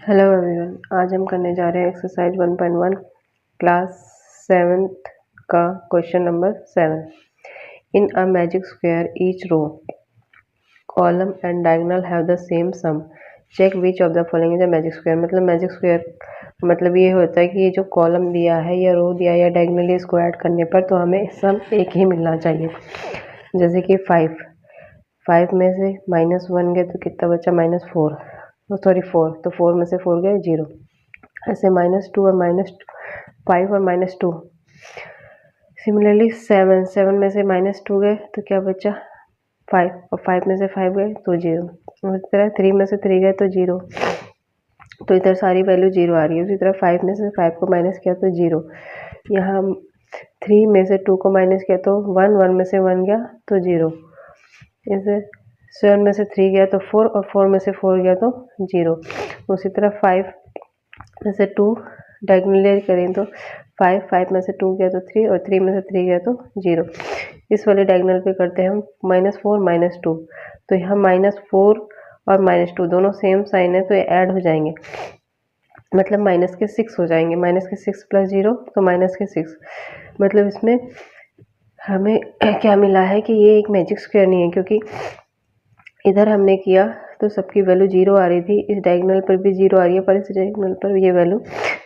Hello everyone, आज हम करने जा रहे हैं एक्सरसाइज 1.1 क्लास 7th का question number 7। In a magic square each row column and diagonal have the same sum, check which of the following is a magic square. मतलब magic square मतलब ये होता है कि ये जो कॉलम दिया है या रो दिया या डायगोनली इसको ऐड करने पर तो हमें सम एक ही मिलना चाहिए। जैसे कि 5 में से -1 गए तो कितना बचा -4, सॉरी 4, तो 4 में से 4 गए 0। ऐसे -2 और -5 और -2। सिमिलरली 7 में से -2 गए तो क्या बचा 5, और 5 में से 5 गए तो 0। उसी तरह 3 में से 3 गए तो 0, तो इधर सारी वैल्यू 0 आ रही है। उसी तरह 5 में से 5 को माइनस किया तो 0। यहाँ 3 में से 2 को माइनस किया तो 1 में से 1 गया तो 0। इसे 7 में से 3 गया तो 4, और 4 में से 4 गया तो 0। उसी तरह 5 में से 2 डायगोनली करें तो 5 में से 2 गया तो 3, और 3 में से 3 गया तो 0। इस वाले डायगोनल पे करते हैं हम -4 -2, तो यहाँ -4 और -2 दोनों सेम साइन है तो ये ऐड हो जाएंगे, मतलब -6 हो जाएंगे। -6 + 0 तो -6। मतलब इसमें हमें क्या मिला है कि ये एक मैजिक स्क्वायर नहीं है, क्योंकि इधर हमने किया तो सबकी वैल्यू 0 आ रही थी, इस डायगोनल पर भी 0 आ रही है, पर इस डायगोनल पर ये वैल्यू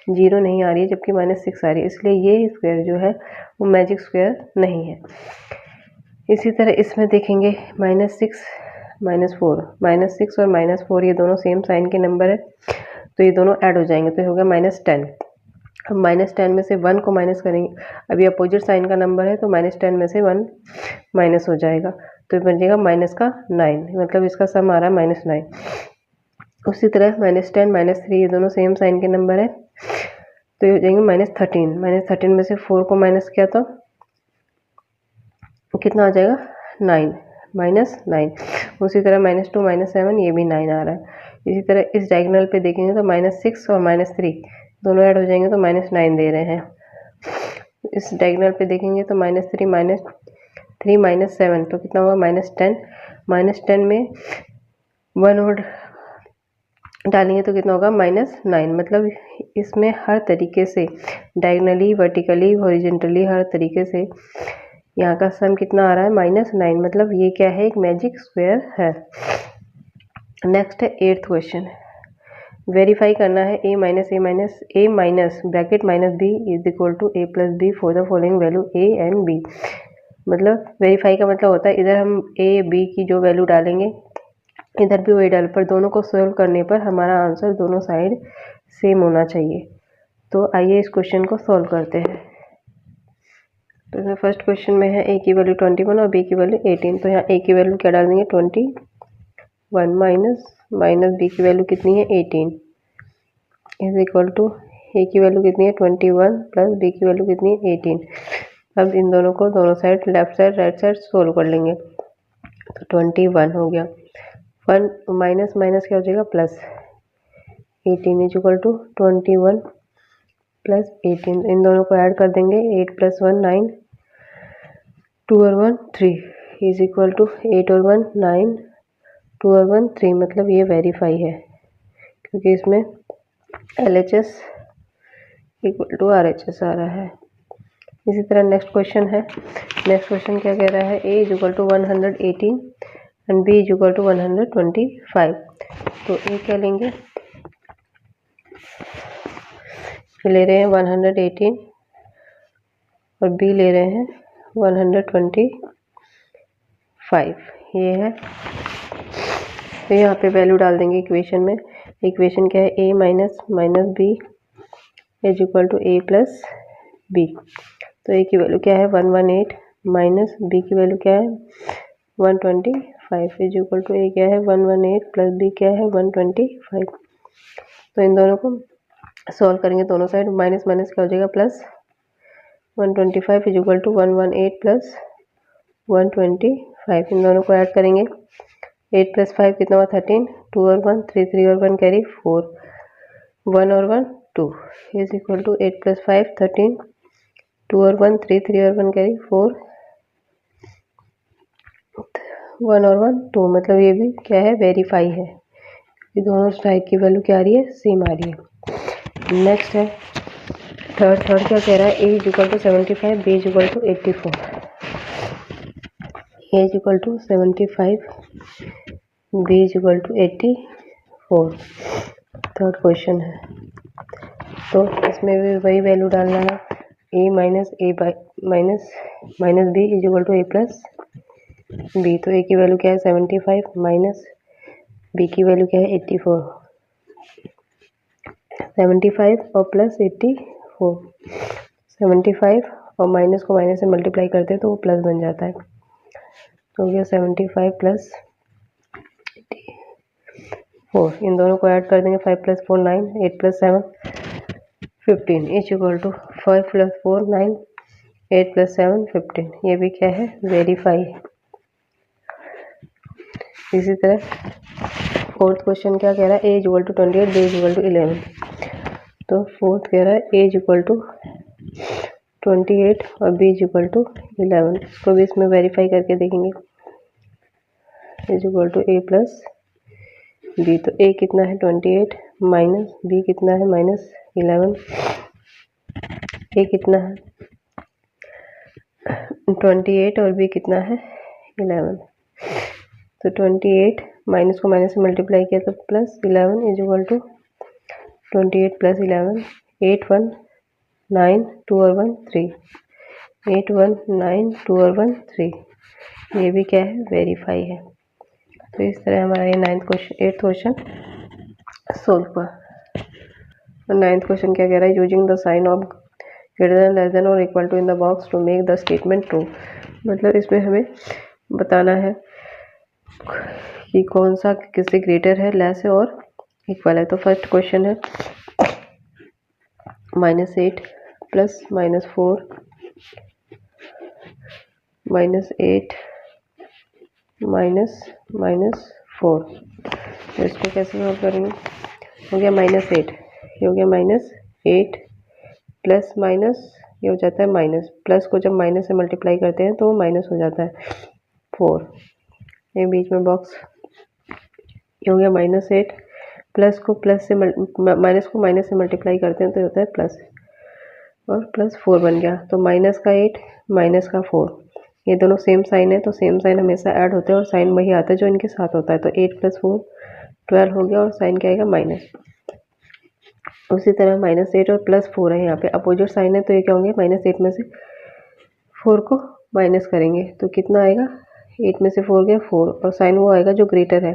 0 नहीं आ रही है, जबकि -6 आ रही है, इसलिए ये स्क्वायर जो है वो मैजिक स्क्वायर नहीं है। इसी तरह इसमें देखेंगे -6 -4, -6 और -4 ये दोनों सेम साइन के नंबर है, तो ये दोनों ऐड हो जाएंगे, तो ये हो गया -10। अब -10 में से 1 को माइनस करेंगे, अभी अपोजिट साइन का नंबर है तो -10 में से 1 माइनस हो जाएगा, तो बन जाएगा -9, मतलब इसका सम आ रहा है -9। उसी तरह -10 -3 ये दोनों सेम साइन के नंबर है, तो ये हो जाएंगे -13। -13 में से 4 को माइनस किया तो कितना आ जाएगा 9, -9। उसी तरह -2 -7 ये भी 9 आ रहा है। इसी तरह इस डायगोनल पे देखेंगे तो -6 और -3 दोनों ऐड हो जाएंगे तो -9 दे रहे हैं। इस डायगोनल पे देखेंगे तो -3 -7 तो कितना होगा -10। -10 में 1 और डालेंगे तो कितना होगा -9। मतलब इसमें हर तरीके से डायगोनली, वर्टिकली, हॉरिजॉन्टली, हर तरीके से यहाँ का सम कितना आ रहा है -9। मतलब ये क्या है, एक मैजिक स्क्वायर है। नेक्स्ट है 8th क्वेश्चन। वेरीफाई करना है a minus bracket -b is equal to a + b for the following value a and b। मतलब वेरीफाई का मतलब होता है इधर हम a b की जो वैल्यू डालेंगे इधर भी वही डाल, पर दोनों को सोल्व करने पर हमारा आंसर दोनों साइड सेम होना चाहिए। तो आइए इस क्वेश्चन को सोल्व करते हैं। तो इसमें फर्स्ट क्वेश्चन में है a की वैल्यू 21 और b की वैल्यू 18। तो यहाँ a की वैल्यू क्या डाल देंगे 21 माइनस b की वैल्यू कितनी है 18 इज इक्वल टू a की वैल्यू कितनी है 21 प्लस b की वैल्यू कितनी है 18। अब इन दोनों को दोनों side left side right side solve कर लेंगे, तो 21 हो गया, 1 माइनस माइनस क्या हो जाएगा plus, 18 is equal to 21 plus 18। इन दोनों को ऐड कर देंगे, 8 + 1 9, 2 और 1 3 इज इक्वल टू 8 और 1 9, 2 और 1 3। मतलब ये वेरीफाई है, क्योंकि इसमें LHS इक्वल टू RHS आ रहा है। इसी तरह नेक्स्ट क्वेश्चन है। नेक्स्ट क्वेश्चन क्या कह रहा है, a is equal to 118 and b is equal to 125। तो a क्या लेंगे, ले रहे हैं 118 और b ले रहे हैं 125, ये है। तो यहाँ पे वैल्यू डाल देंगे इक्वेशन में। इक्वेशन क्या है, a minus b is equal to a plus b। तो a की वैल्यू क्या है 118 माइनस b की वैल्यू क्या है 125 इज इक्वल टू a क्या है 118 प्लस b क्या है 125। तो इन दोनों को सॉल्व करेंगे, दोनों साइड माइनस माइनस क्या हो जाएगा plus, 125 is equal to 118 plus 125। इन दोनों को ऐड करेंगे, 8 + 5 कितना हुआ 13, 2 और 1 3, 3 और 1 कैरी 4, 1 और 1 2 इज इक्वल टू 8 + 5 13, 2 और 1 3, 3 और 1 कैरी 4, 1 और 1 2। मतलब ये भी क्या है वेरीफाई है। ये दोनों साइड की वैल्यू क्या आ रही है, सेम आ रही है। नेक्स्ट है थर्ड क्या कह रहा है, A is equal to 75, B is equal to 84। A is equal to 75, B is equal to 84, third question है। तो इसमें भी वही वैल्यू डालना है, A minus B is equal to A plus B. तो ए की वैल्यू क्या है 75 माइनस बी की वैल्यू क्या है 84, 75 और प्लस 84, 75 और माइनस को माइनस से मल्टीप्लाई करते हैं तो वो प्लस बन जाता है। तो हो गया 75 प्लस 84, इन दोनों को ऐड कर देंगे, 5 plus 4 9, 8 plus 7 15 is equal to 5 plus 4 9, 8 plus 7 15। ये भी क्या है, वेरीफाई। इसी तरह फोर्थ क्वेश्चन क्या कह रहा है, A is equal to 28, B is equal to 11। तो फोर्थ कह रहा है ए इज इक्वल टू 28 और बी इज इक्वल टू 11। इसको भी इसमें वेरीफाई करके देखेंगे, is equal to A plus B. तो ए कितना है 28 माइनस बी कितना है माइनस 11, ए कितना है 28 और बी कितना है 11। तो 28 माइनस को माइनस से मल्टीप्लाई किया तो plus 11 is equal to 28 plus 11, 8 1 9 2 और 1 3, 8 1 9 2 और 1 3। ये भी क्या है, वेरीफाई है। तो इस तरह हमारा ये 8th क्वेश्चन सोल्व हुआ। और 9th क्वेश्चन क्या कह रहा है, using the sign of greater than less than और equal to in the box to make the statement true. मतलब इसमें हमें बताना है कि कौन सा किससे ग्रेटर है, लेस है और इक्वल है। तो फर्स्ट क्वेश्चन है -8 प्लस -4 -8 -4। तो इसको कैसे सॉल्व करेंगे, हो गया -8, ये हो गया -8 प्लस माइनस ये हो जाता है माइनस, प्लस को जब माइनस से मल्टीप्लाई करते हैं तो वो माइनस हो जाता है 4, ये बीच में बॉक्स। ये हो गया -8 प्लस को प्लस से माइनस को माइनस से मल्टीप्लाई करते हैं तो होता है प्लस, और प्लस 4 बन गया। तो माइनस का 8 माइनस का 4, ये दोनों सेम साइन है तो सेम साइन हमेशा ऐड होते हैं और साइन वही आता है जो इनके साथ होता है। तो 8 प्लस 4 12 हो गया और साइन क्या आएगा माइनस। उसी तरह -8 और प्लस 4 है, यहाँ पे अपोजिट साइन है तो ये क्या होंगे, -8 में से 4 को माइनस करेंगे तो कितना आएगा, 8 में से 4 गया 4, और साइन वो आएगा जो ग्रेटर है,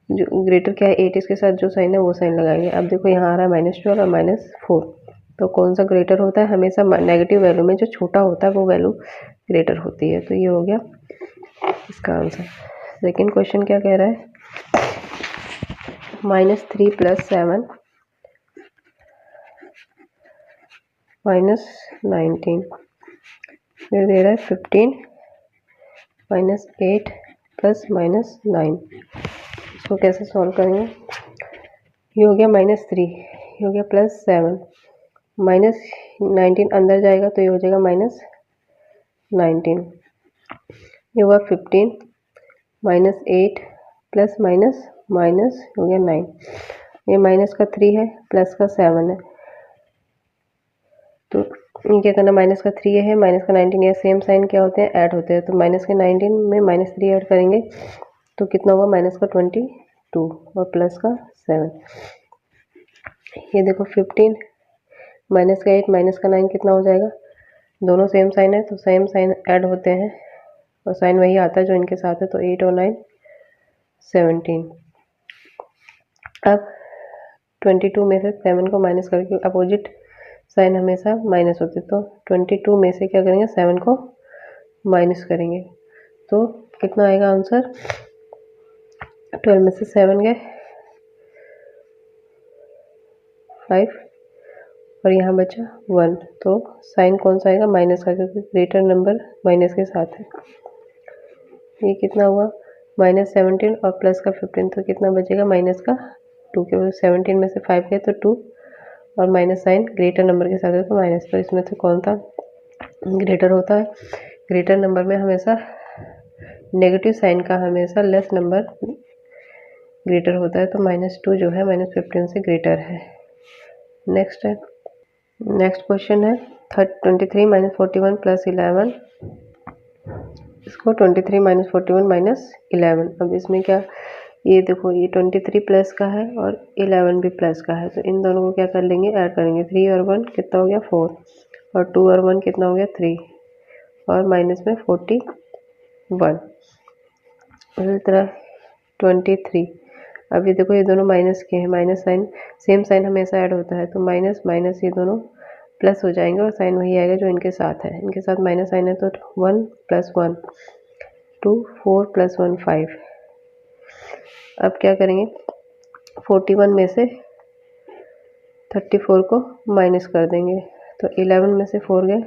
जो ग्रेटर क्या है 8, इसके साथ जो साइन है वो साइन लगाएंगे। अब देखो यहाँ आ रहा है -12 और -4, तो कौन सा ग्रेटर होता है, हमेशा नेगेटिव वैल्यू में जो छोटा होता है वो वैल्यू ग्रेटर होती है। तो ये हो गया इसका आंसर। सेकंड क्वेश्चन क्या कह रहा है, -3 प्लस 7 -19, फिर दे रहा है 15 -8 प्लस -9। इसको कैसे सॉल्व करेंगे, ये हो गया -3, ये हो गया +7, -19 अंदर जाएगा तो ये हो जाएगा -19, ये हुआ 15 -8 प्लस माइनस माइनस हो गया 9, ये माइनस का 3 है प्लस का 7 है, तो ये क्या करना, माइनस का 3 है माइनस का 19, ये सेम साइन क्या होते हैं, ऐड होते हैं। तो माइनस के 19 में -3 ऐड करेंगे तो कितना हुआ, माइनस का 22 और प्लस का 7। ये देखो 15 माइनस का 8 माइनस का 9 कितना हो जाएगा, दोनों सेम साइन है तो सेम साइन ऐड होते हैं और साइन वही आता है जो इनके साथ है। तो 8 और 9 17। अब 22 में से 7 को माइनस करके, अपोजिट साइन हमेशा माइनस होते, तो 22 में से क्या करेंगे, 7 को माइनस करेंगे तो कितना आएगा आंसर, 12 में से 7 गए 5 और यहाँ बचा 1, तो साइन कौन सा आएगा, माइनस का, क्योंकि ग्रेटर नंबर माइनस के साथ है। ये कितना हुआ, -17 और प्लस का 15, तो कितना बचेगा, माइनस का 2, क्योंकि 17 में से 5 गए तो 2 और माइनस साइन ग्रेटर नंबर के साथ है तो माइनस। तो इसमें से कौन सा ग्रेटर होता है, ग्रेटर नंबर में हमेशा नेगेटिव साइन का हमेशा लेस नंबर ग्रेटर होता है, तो -2 जो है -15 से ग्रेटर है। नेक्स्ट क्वेश्चन है 23 - 41 + 11। इसको 23 - 41 - 11। अब इसमें क्या, ये देखो ये 23 प्लस का है और 11 भी प्लस का है, तो इन दोनों को क्या कर लेंगे, ऐड करेंगे। 3 और 1 कितना हो गया 4, और 2 और 1 कितना हो गया 3, और माइनस में 41। उसी तरह 23। अब ये देखो ये दोनों माइनस के हैं, माइनस साइन, सेम साइन हमेशा ऐड होता है, तो माइनस माइनस ये दोनों प्लस हो जाएंगे और साइन वही आएगा जो इनके साथ है। इनके साथ माइनस साइन है, तो 1 + 1 2, 4 + 1 5। अब क्या करेंगे, 41 में से 34 को माइनस कर देंगे, तो 11 में से 4 गए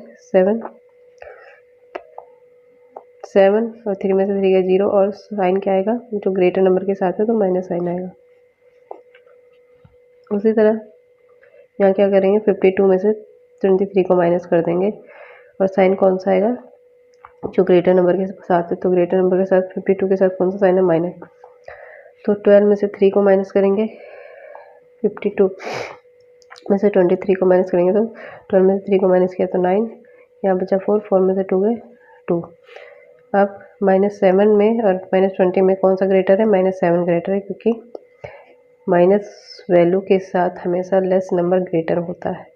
7 और 3 में से 3 गए 0, और साइन क्या आएगा, जो ग्रेटर नंबर के साथ है तो माइनस साइन आएगा। उसी तरह यहाँ क्या करेंगे, 52 में से 23 को माइनस कर देंगे, और साइन कौन सा आएगा, जो ग्रेटर नंबर के साथ है, तो ग्रेटर नंबर के साथ 52 के साथ कौन सा साइन है, माइनस। तो 12 में से 3 को माइनस करेंगे, 52 में से 23 को माइनस करेंगे, तो 12 में से 3 को माइनस किया तो 9, यहाँ बचा 4 में से 2 गए 2। अब -7 में और -20 में कौन सा ग्रेटर है, -7 ग्रेटर है, क्योंकि माइनस वैल्यू के साथ हमेशा लेस नंबर ग्रेटर होता है।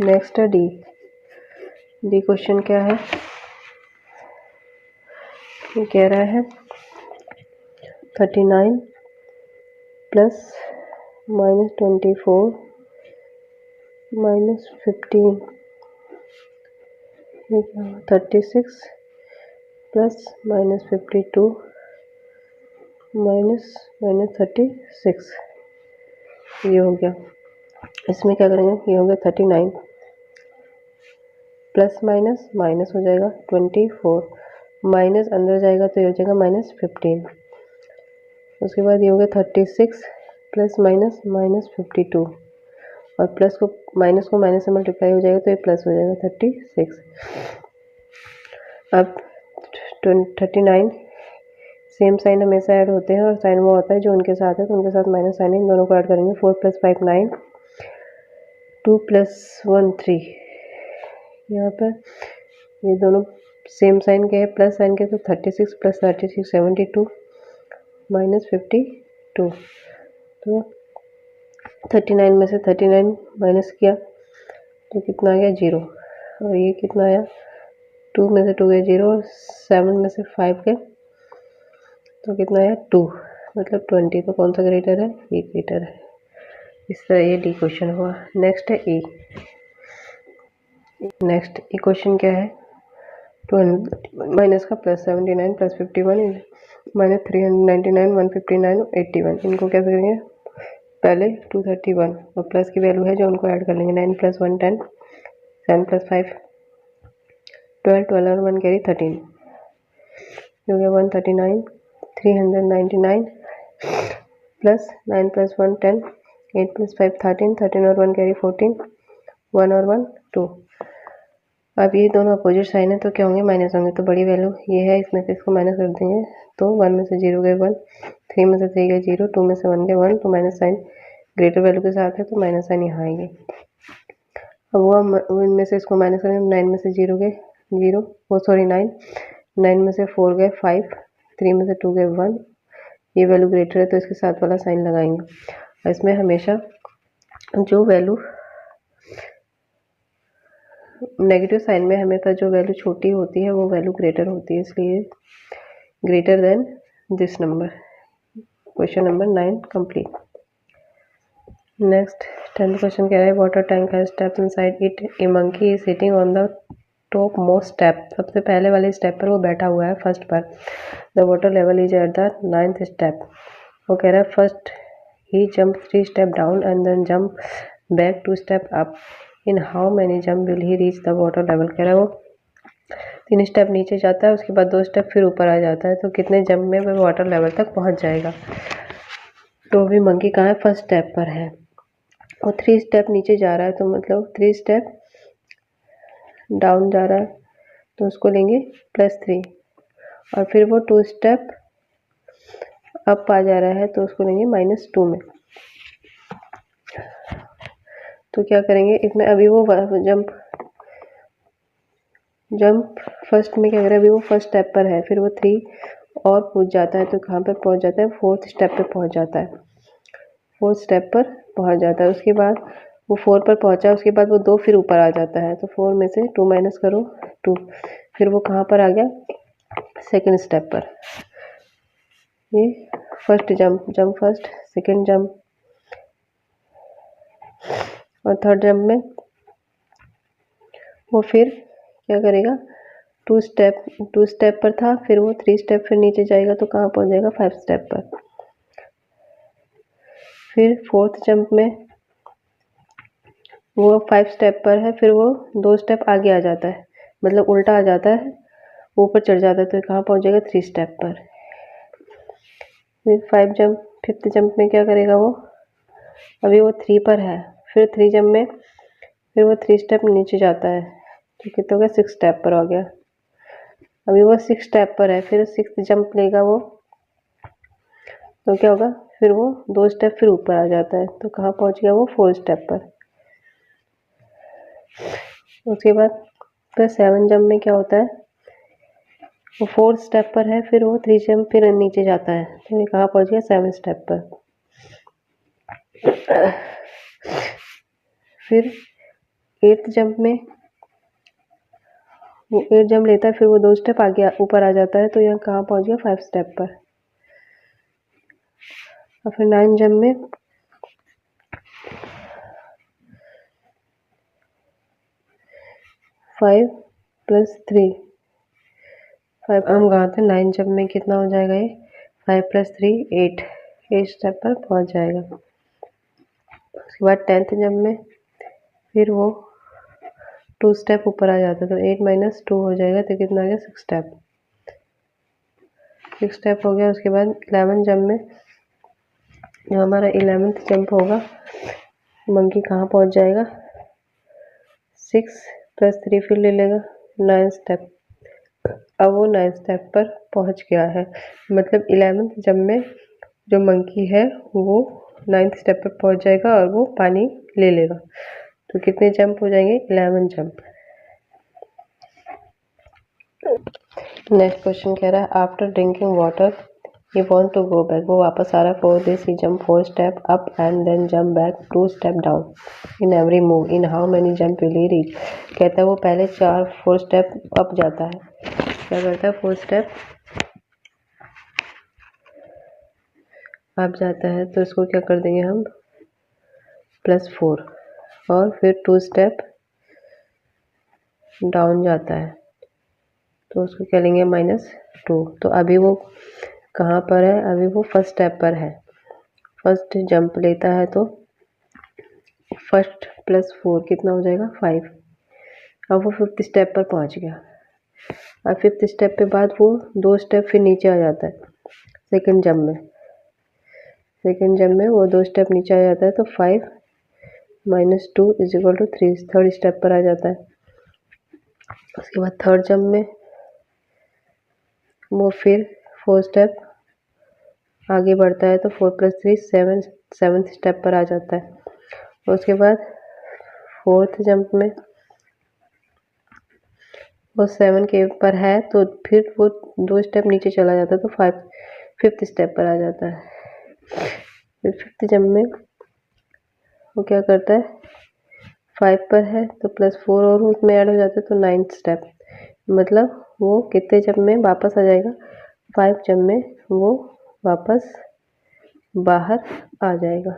नेक्स्ट है डी क्वेश्चन क्या है, ये कह रहा है 39 + -24 -15, 36 + -52 -36, ये हो गया। इसमें क्या करेंगे, ये हो गया 39 प्लस माइनस माइनस हो जाएगा 24, माइनस अंदर जाएगा तो ये हो जाएगा -15। उसके बाद ये हो गया 36 + -52, और प्लस को माइनस से मल्टीप्लाई हो जाएगा तो ये प्लस हो जाएगा 36। अब 39 सेम साइन हमेशा ऐड होते हैं, और साइन वो होता है जो उनके साथ है, तो उनके साथ माइनस साइन है, इन दोनों को ऐड करेंगे। 4 + 5 9, 2 + 1 3। यहाँ पर ये दोनों सेम साइन के हैं, प्लस साइन के, तो 36 + 36 72 -52। तो 39 में से 39 माइनस किया तो कितना आ गया 0, और ये कितना आया 2 में से 2 गए 0, और 7 में से 5 गए तो कितना आया 2, मतलब 20। तो कौन सा ग्रेटर है, ये ग्रेटर है। इस तरह ये डी क्वेश्चन हुआ। नेक्स्ट है ई। नेक्स्ट ई क्वेश्चन क्या है, माइनस का +79 + 51 -399 159 81। इनको क्या करेंगे, पहले 231 और प्लस की वैल्यू है जो उनको ऐड कर लेंगे। 9 + 1 10, 7 + 5 12, 12 और 1 कैरी 13, हो गया 139। 399 प्लस 9 + 1 10, 8 + 5 13, 13 और 1 कैरी 14, 1 और 1 2। अब ये दोनों अपोजिट साइन है तो क्या होंगे, माइनस होंगे। तो बड़ी वैल्यू ये है, इसमें से इसको माइनस कर देंगे, तो 1 में से 0 गए 1, 3 में से 3 गए 0, 2 में से 1 गए 1, तो माइनस साइन ग्रेटर वैल्यू के साथ है तो माइनस साइन यहाँ आएंगे। अब वो इनमें से इसको माइनस करेंगे, 9 में से 0 गए 0, 9 में से 4 गए 5, 3 में से 2 गए 1, ये वैल्यू ग्रेटर है तो इसके साथ वाला साइन लगाएंगे। और इसमें हमेशा जो वैल्यू नेगेटिव साइन में हमेशा जो वैल्यू छोटी होती है वो वैल्यू ग्रेटर होती है, इसलिए greater than this number. Question number 9 complete. Next 10th question कह रहा है water tank has steps inside it, A monkey is sitting on the top most step. सबसे पहले वाले स्टेप पर वो बैठा हुआ है, फर्स्ट पर। The water level is at the 9th step. वो कह रहा है first he jump 3 step down and then jump back 2 step up. In how many jump will he reach the water level. कह रहा है वो 3 स्टेप नीचे जाता है, उसके बाद 2 स्टेप फिर ऊपर आ जाता है, तो कितने जंप में वह वाटर लेवल तक पहुंच जाएगा। तो अभी मंकी कहाँ है, फर्स्ट स्टेप पर है और 3 स्टेप नीचे जा रहा है, तो मतलब 3 स्टेप डाउन जा रहा है तो उसको लेंगे +3, और फिर वो 2 स्टेप अप आ जा रहा है तो उसको लेंगे -2 में। तो क्या करेंगे इसमें, अभी वो जंप फर्स्ट में क्या करें, अभी वो फर्स्ट स्टेप पर है, फिर वो 3 और पूछ जाता है तो कहाँ पर पहुँच जाता है, 4th स्टेप पे पहुँच जाता है। 4th स्टेप पर पहुँच जाता है, उसके बाद वो 4 पर पहुँचा, उसके बाद वो 2 फिर ऊपर आ जाता है, तो 4 में से 2 माइनस करो 2, फिर वो कहाँ पर आ गया, 2nd स्टेप पर। ये first jump first, second jump और थर्ड जंप में वो फिर क्या करेगा, 2 स्टेप पर था, फिर वो 3 स्टेप फिर नीचे जाएगा तो कहाँ पहुँच जाएगा, 5 स्टेप पर। फिर 4th जंप में वो 5 स्टेप पर है, फिर वो 2 स्टेप आगे आ जाता है, मतलब उल्टा आ जाता है, ऊपर चढ़ जाता है, तो कहाँ पहुँच जाएगा, 3 स्टेप पर। फिर 5th जंप में क्या करेगा वो, अभी वो 3 पर है, फिर 3 जंप में फिर वो 3 स्टेप नीचे जाता है, तो कितना हो गया, 6 स्टेप पर हो गया। अभी वो 6 स्टेप पर है, फिर 6th जंप लेगा वो, तो क्या होगा, फिर वो 2 स्टेप फिर ऊपर आ जाता है, तो कहाँ पहुँच गया वो, 4 स्टेप पर। उसके बाद फिर 7 जंप में क्या होता है, वो 4th स्टेप पर है, फिर वो 3 जंप फिर नीचे जाता है, तो ये कहाँ पहुँच गया, 7 स्टेप पर। फिर 8th जंप में वो 8 जंप लेता है, फिर वो 2 स्टेप आगे ऊपर आ जाता है, तो यहाँ कहाँ पहुँच गया, 5 स्टेप पर। और फिर 9 जंप में 5 + 3, 5 हम कहाँ थे, 9 जंप में कितना हो जाएगा, ये 5 + 3 8 स्टेप पर पहुँच जाएगा। उसके बाद 10th जंप में फिर वो 2 स्टेप ऊपर आ जाता है, तो 8 - 2 हो जाएगा, तो कितना आ गया, 6 स्टेप। 6 स्टेप हो गया। उसके बाद 11 जंप में जो हमारा 11th जंप होगा, मंकी कहाँ पहुँच जाएगा, 6 + 3 फिर ले लेगा, 9 स्टेप। अब वो 9 स्टेप पर पहुँच गया है, मतलब 11th जंप में जो मंकी है वो 9th स्टेप पर पहुँच जाएगा और वो पानी ले लेगा। तो कितने जंप हो जाएंगे, 11 जंप। नेक्स्ट क्वेश्चन कह रहा है, after drinking water he want to go back, वो वापस आ रहा है, for this he jump 4 step up and then jump back 2 step down in every move, in how many jump will he reach. कहता है वो पहले 4 स्टेप अप जाता है, क्या करता है, 4 स्टेप अप जाता है, तो इसको क्या कर देंगे हम, +4, और फिर 2 स्टेप डाउन जाता है, तो उसको क्या लेंगे, -2। तो अभी वो कहाँ पर है, अभी वो फर्स्ट स्टेप पर है, फर्स्ट जंप लेता है, तो फर्स्ट +4 कितना हो जाएगा, 5। अब वो 5th स्टेप पर पहुँच गया। अब 5th स्टेप पे बाद वो 2 स्टेप फिर नीचे आ जाता है, सेकंड जंप में वो 2 स्टेप नीचे आ जाता है, तो 5 - 2 = 3, थर्ड स्टेप पर आ जाता है। उसके बाद थर्ड जंप में वो फिर 4 स्टेप आगे बढ़ता है, तो 4 + 3 7, 7th स्टेप पर आ जाता है। उसके बाद 4th जंप में वो 7 के पर है, तो फिर वो 2 स्टेप नीचे चला जाता है, तो 5th स्टेप पर आ जाता है। फिर 5th जंप में वो क्या करता है, 5 पर है, तो +4 और उसमें ऐड हो जाता है, तो 9th स्टेप, मतलब वो कितने जंप में वापस आ जाएगा, 5 जंप में वो वापस बाहर आ जाएगा।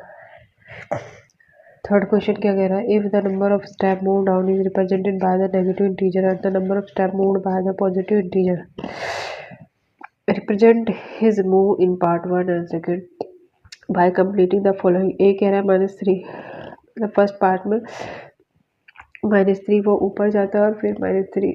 थर्ड क्वेश्चन क्या कह रहा है, if the number of step move down is represented by the negative integer and the number of step moved by the positive integer, represent his move in part 1 and second by completing the following. A कह रहा है -3, मतलब first part में -3 वो ऊपर जाता है, और फिर -3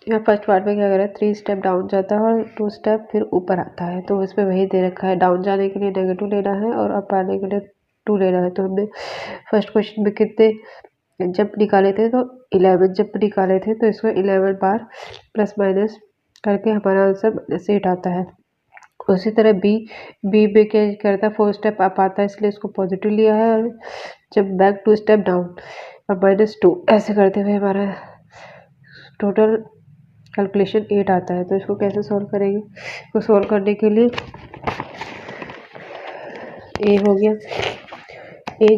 या फर्स्ट पार्ट में क्या कर रहा है, 3 स्टेप डाउन जाता है और 2 स्टेप फिर ऊपर आता है, तो इसमें वही दे रखा है, डाउन जाने के लिए -2 लेना है और अप आने के लिए 2 लेना है। तो हमने फर्स्ट क्वेश्चन में कितने जंप निकाले थे, तो 11 जंप निकाले थे, तो इसमें 11 बार प्लस माइनस करके हमारा आंसर -8 आता है। उसी तरह बी बी क्या करता है, 4 स्टेप अप आता है इसलिए इसको पॉजिटिव लिया है, और जब बैक 2 स्टेप डाउन और -2 ऐसे करते हुए हमारा टोटल कैलकुलेशन 8 आता है। तो इसको कैसे सॉल्व करेंगे? इसको सॉल्व करने के लिए ए हो गया, ए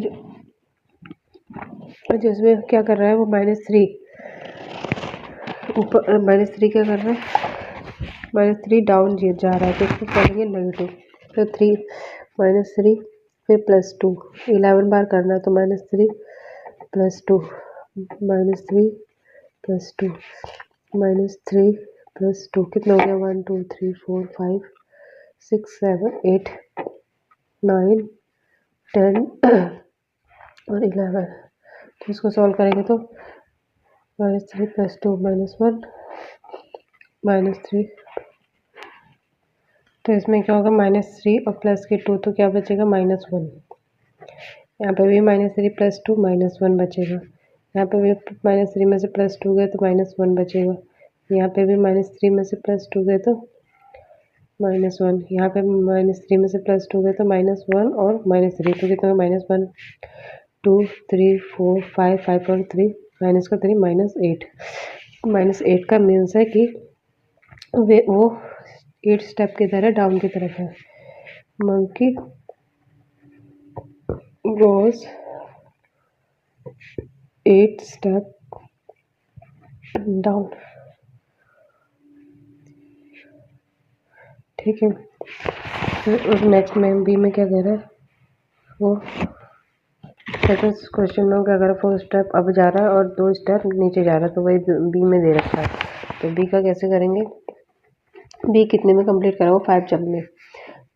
जिसमें क्या कर रहा है वो -3 ऊपर, -3 क्या कर रहा है, -3 डाउन जा रहा है, तो इसको करेंगे नेगेटिव। तो 3 -3 फिर +2, 11 बार करना है, तो -3 +2 -3 +2 -3 +2 कितना हो गया, 1 2 3 4 5 6 7 8 9 10 और 11। तो इसको सॉल्व करेंगे तो -3 +2 -1 -3, तो इसमें क्या होगा, -3 और प्लस के 2, तो क्या बचेगा, -1। यहाँ पे भी -3 +2 -1 बचेगा। यहाँ पे भी -3 में से +2 गए तो -1 बचेगा। यहाँ पे भी -3 में से +2 गए तो -1। यहाँ पे -3 में से +2 गए तो -1 और -3, तो कितना, -1 2 3 4 5 5 और 3 माइनस का 3 -8। -8 का मीन्स है कि वो 8 स्टेप की तरह डाउन की तरफ है। Monkey goes 8 step down. ठीक है, फिर नेक्स्ट में बी में क्या कह रहा है, वो सेकंड क्वेश्चन में क्या कर रहा है, 4 स्टेप अब जा रहा है और 2 स्टेप नीचे जा रहा है, तो वही बी में दे रखा है। तो बी का कैसे करेंगे, बी कितने में कंप्लीट करा, वो 5 जब में,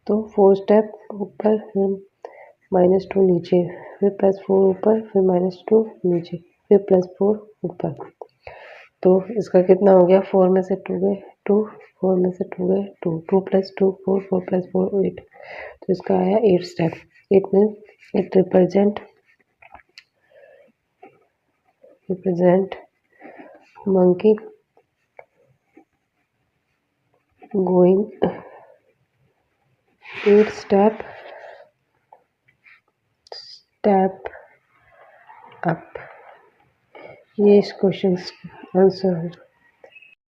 तो 4 स्टेप ऊपर, फिर -2 नीचे, फिर +4 ऊपर, फिर -2 नीचे, फिर +4 ऊपर। तो इसका कितना हो गया, 4 में से 2 गए 2, 4 में से 2 गए 2, 2 + 2 4, 4 + 4 8। तो इसका आया 8 step. It mean it represent monkey going 8 step up। ये इस क्वेश्चन आंसर है।